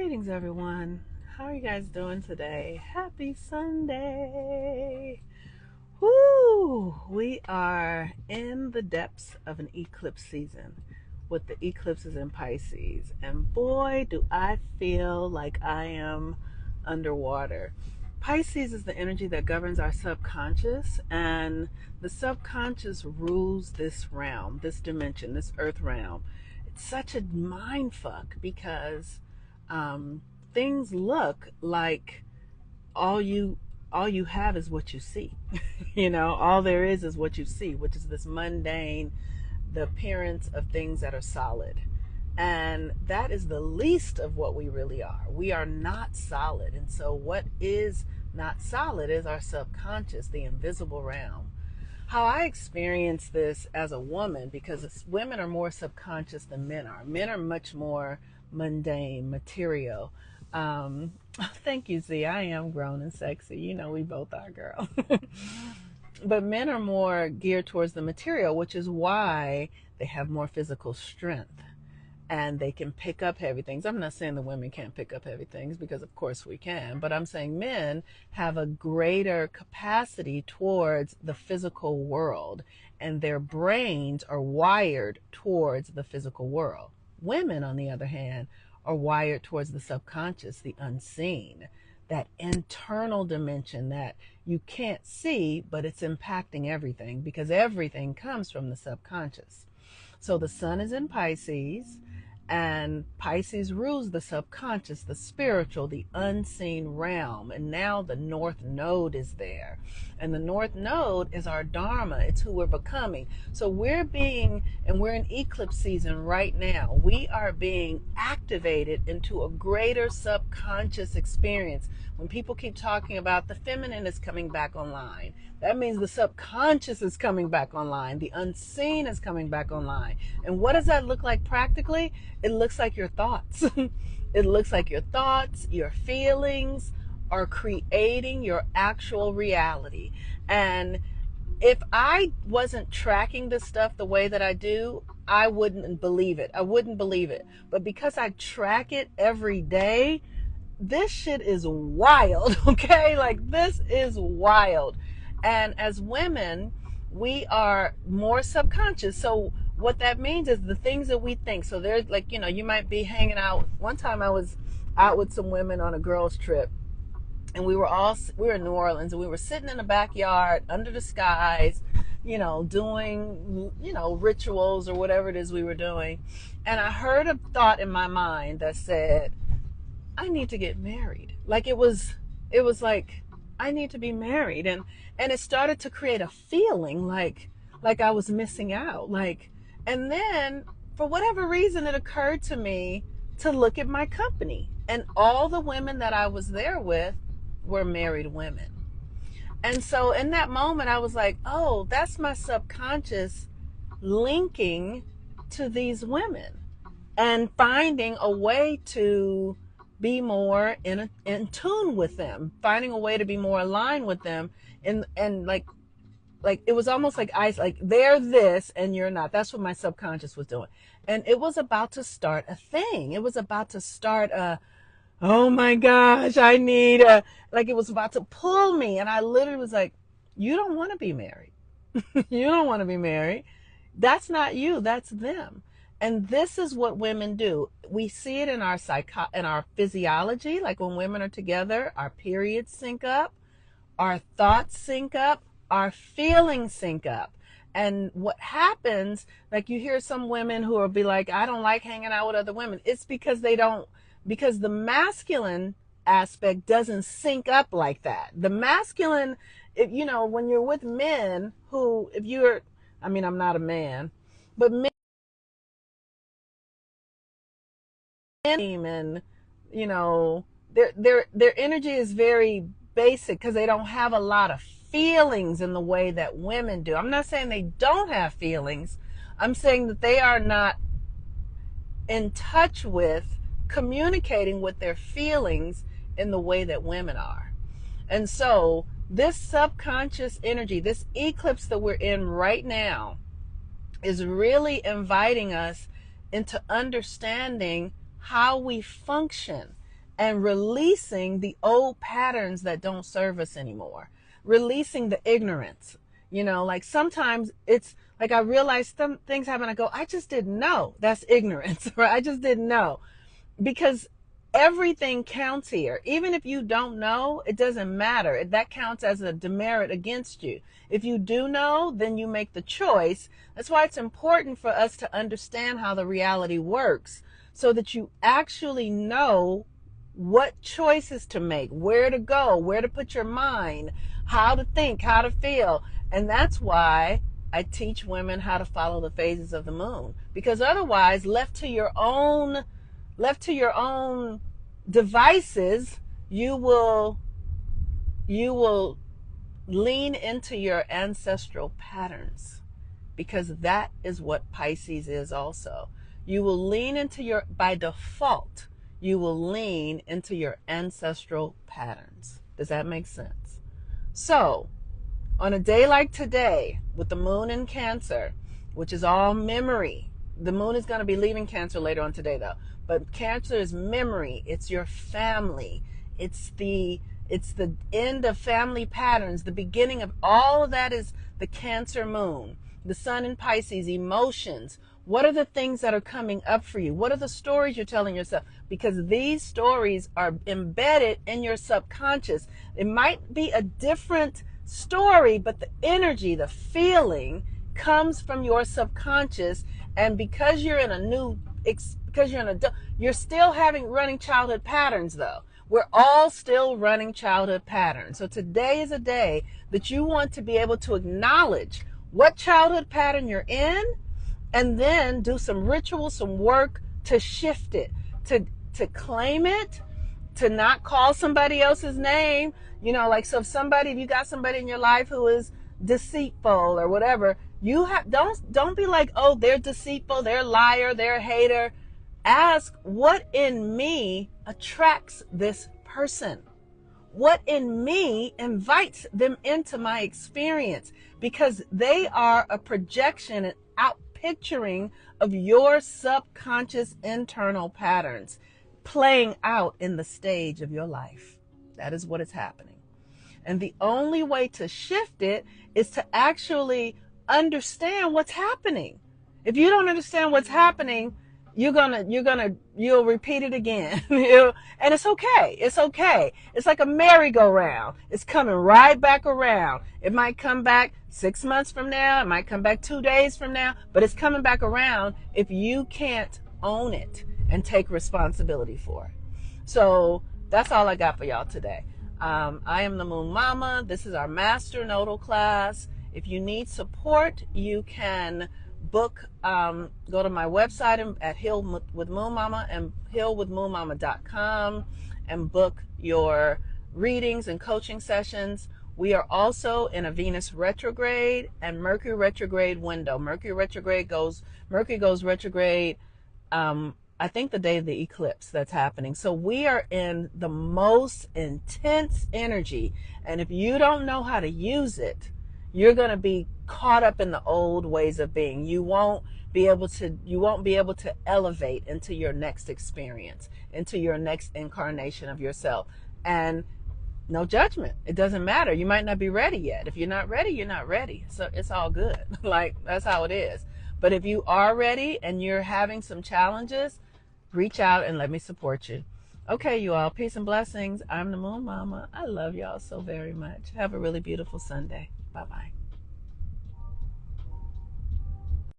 Greetings, everyone. How are you guys doing today? Happy Sunday. Woo! We are in the depths of an eclipse season with the eclipses in Pisces. And boy, do I feel like I am underwater. Pisces is the energy that governs our subconscious, and the subconscious rules this realm, this dimension, this earth realm. It's such a mind fuck because um, things look like all you all you have is what you see. All there is what you see, which is this mundane, the appearance of things that are solid. And that is the least of what we really are. We are not solid. And so what is not solid is our subconscious, the invisible realm. How I experience this as a woman, because women are more subconscious than men are. Men are much more mundane, material. Thank you, Z. I am grown and sexy. We both are, girl. But men are more geared towards the material, which is why they have more physical strength and they can pick up heavy things. I'm not saying the women can't pick up heavy things, because of course we can, but I'm saying men have a greater capacity towards the physical world, and their brains are wired towards the physical world. Women, on the other hand, are wired towards the subconscious, the unseen, that internal dimension that you can't see, but it's impacting everything, because everything comes from the subconscious. So the sun is in Pisces, and Pisces rules the subconscious, the spiritual, the unseen realm. And now the North Node is there. And the North Node is our Dharma. It's who we're becoming. So we're in eclipse season right now. We are being activated into a greater subconscious experience. When people keep talking about the feminine is coming back online, that means the subconscious is coming back online. The unseen is coming back online. And what does that look like practically? It looks like your thoughts. It looks like your thoughts, your feelings are creating your actual reality. And if I wasn't tracking this stuff the way that I do, I wouldn't believe it. But because I track it every day, this shit is wild, okay? Like, this is wild. And as women, we are more subconscious. So what that means is the things that we think. So there's you might be hanging out. One time I was out with some women on a girls trip, and we were in New Orleans, and we were sitting in the backyard under the skies, doing, rituals or whatever it is we were doing. And I heard a thought in my mind that said, I need to get married. Like it was like, I need to be married. And it started to create a feeling like I was missing out. And then for whatever reason, it occurred to me to look at my company, and all the women that I was there with were married women. And so in that moment, I was like, oh, that's my subconscious linking to these women and finding a way to be more in tune with them, finding a way to be more aligned with them. And like it was almost like they're this and you're not. That's what my subconscious was doing. And it was about to start a thing. It was about to start oh my gosh, I need it was about to pull me. And I literally was like, you don't want to be married. You don't want to be married. That's not you, that's them. And this is what women do. We see it in our physiology. Like when women are together, our periods sync up, our thoughts sync up, our feelings sync up. And what happens, like you hear some women who will be like, I don't like hanging out with other women. It's because because the masculine aspect doesn't sync up like that. The masculine, when you're with men who, I'm not a man, but men, and their energy is very basic because they don't have a lot of feelings in the way that women do. I'm not saying they don't have feelings. I'm saying that they are not in touch with communicating with their feelings in the way that women are. And so this subconscious energy, this eclipse that we're in right now, is really inviting us into understanding how we function and releasing the old patterns that don't serve us anymore, releasing the ignorance. Like sometimes it's like I realize some things happen, I go, I just didn't know. That's ignorance, right? I just didn't know. Because everything counts here. Even if you don't know, it doesn't matter. That counts as a demerit against you. If you do know, then you make the choice. That's why it's important for us to understand how the reality works, so that you actually know what choices to make, where to go, where to put your mind, how to think, how to feel. And that's why I teach women how to follow the phases of the moon, because otherwise, left to your own devices, you will lean into your ancestral patterns, because that is what Pisces is also. You will lean into by default, you will lean into your ancestral patterns. Does that make sense? So, on a day like today, with the moon in Cancer, which is all memory, the moon is going to be leaving Cancer later on today though, but Cancer is memory, it's your family, it's the end of family patterns, the beginning of all of that is the Cancer moon. The sun in Pisces, emotions. What are the things that are coming up for you? What are the stories you're telling yourself? Because these stories are embedded in your subconscious. It might be a different story, but the energy, the feeling comes from your subconscious. And because you're an adult, you're still running childhood patterns though. We're all still running childhood patterns. So today is a day that you want to be able to acknowledge what childhood pattern you're in, and then do some ritual, some work to shift it, to claim it, to not call somebody else's name. Like, so if you got somebody in your life who is deceitful or whatever, don't be like, oh, they're deceitful, they're a liar, they're a hater. Ask, what in me attracts this person? What in me invites them into my experience? Because they are a projection and outpicturing of your subconscious internal patterns playing out in the stage of your life. That is what is happening. And the only way to shift it is to actually understand what's happening. If you don't understand what's happening, you'll repeat it again. And it's okay. It's okay. It's like a merry-go-round. It's coming right back around. It might come back 6 months from now. It might come back 2 days from now, but it's coming back around if you can't own it and take responsibility for it. So that's all I got for y'all today. I am the Moon Mama. This is our Master Nodal class. If you need support, you can book, go to my website at Heal with Moon Mama and healwithmoonmama.com and book your readings and coaching sessions. We are also in a Venus retrograde and Mercury retrograde window. Mercury goes retrograde, I think the day of the eclipse that's happening. So we are in the most intense energy. And if you don't know how to use it, you're going to be caught up in the old ways of being. You won't be able to elevate into your next experience, into your next incarnation of yourself. And no judgment. It doesn't matter. You might not be ready yet. If you're not ready, you're not ready. So it's all good. Like, that's how it is. But if you are ready and you're having some challenges, reach out and let me support you. Okay, you all. Peace and blessings. I'm the Moon Mama. I love y'all so very much. Have a really beautiful Sunday. Bye-bye.